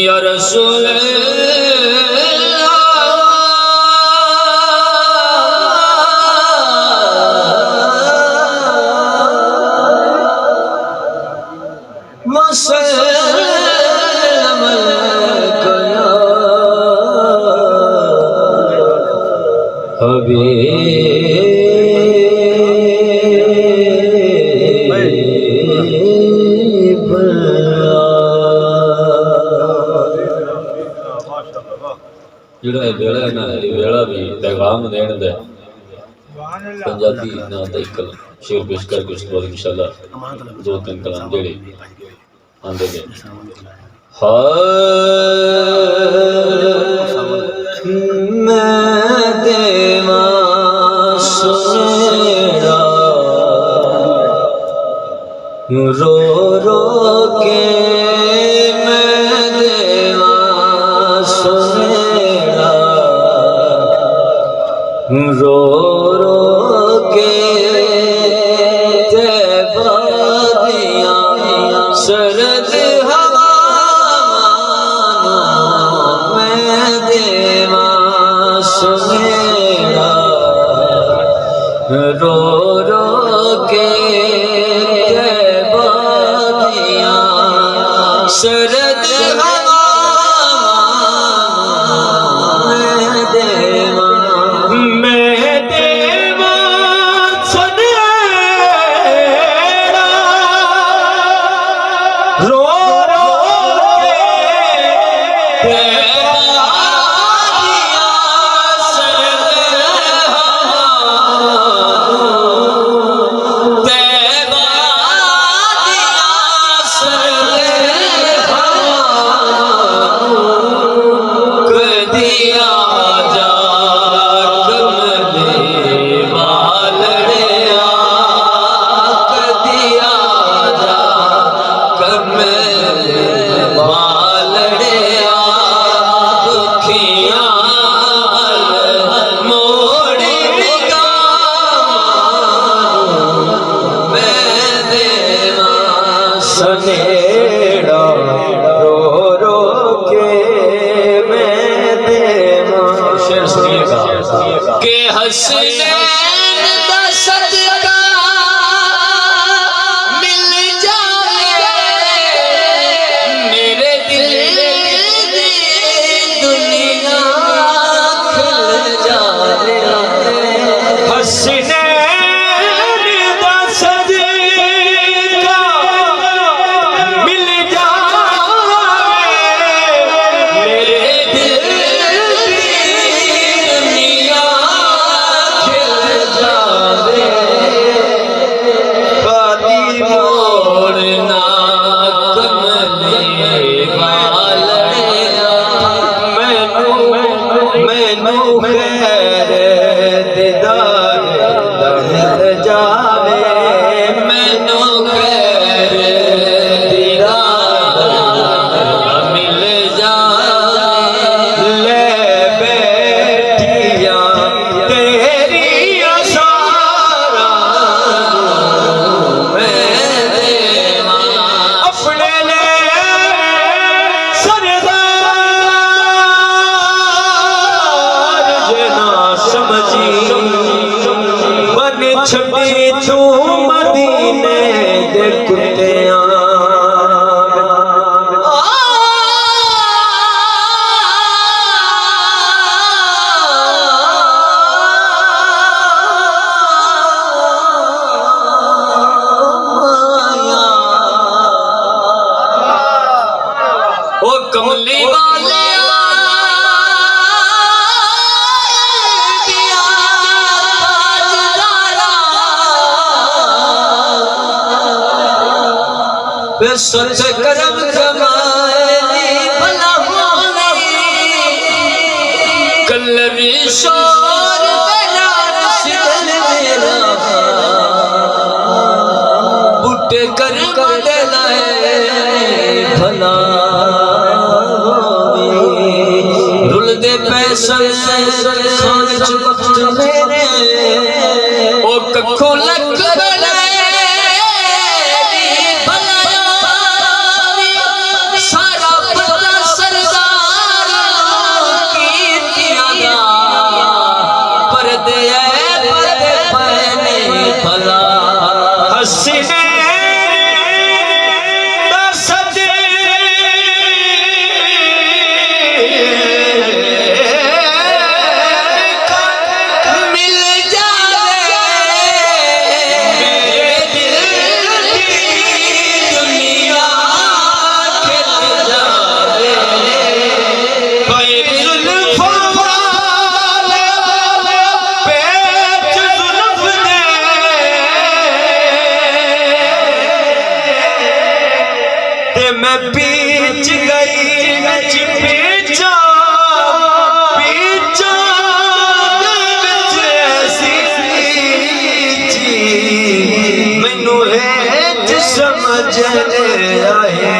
या रसूल वेला भी पैगाम देने दे पंजाबी ना इकल शेर पेश करके उसके बाद इंशाल्लाह दो तीन कलाम जेड़े आंदे गए मैं देवा सुनेड़ा रो रो के रो रो के तैबादियाँ सरद हवा मैं देवा सुनेड़ा रो रो के तैबादियाँ सरद हवा मैं देवा के हसनैन दा सदका मिल जाए मेरे दिल दी दुनिया खुल जाए हसनैन दा सदका मिल जाए मेरे दिल छड़ी तू मदीने दे कुत्तियां ओ कमली वाले सच करम कमाए भला कलरी शोर तेरा सिदल मेरा बूटे कर दे लाए भला रुल दे पे सन खान च वक्त मेरे ओ कखों लग गले सारा पता सरदार की तियादा पर्दे पहने भला हसीने मैं पीछ गई पीछा पीछा मैनू समझ आए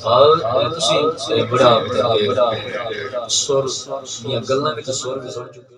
और तुसी बड़ा सुर ਦੀਆਂ ਗੱਲਾਂ ਵਿੱਚ ਸੁਰ ਵੀ ਸੁਣ ਚੁੱਕੇ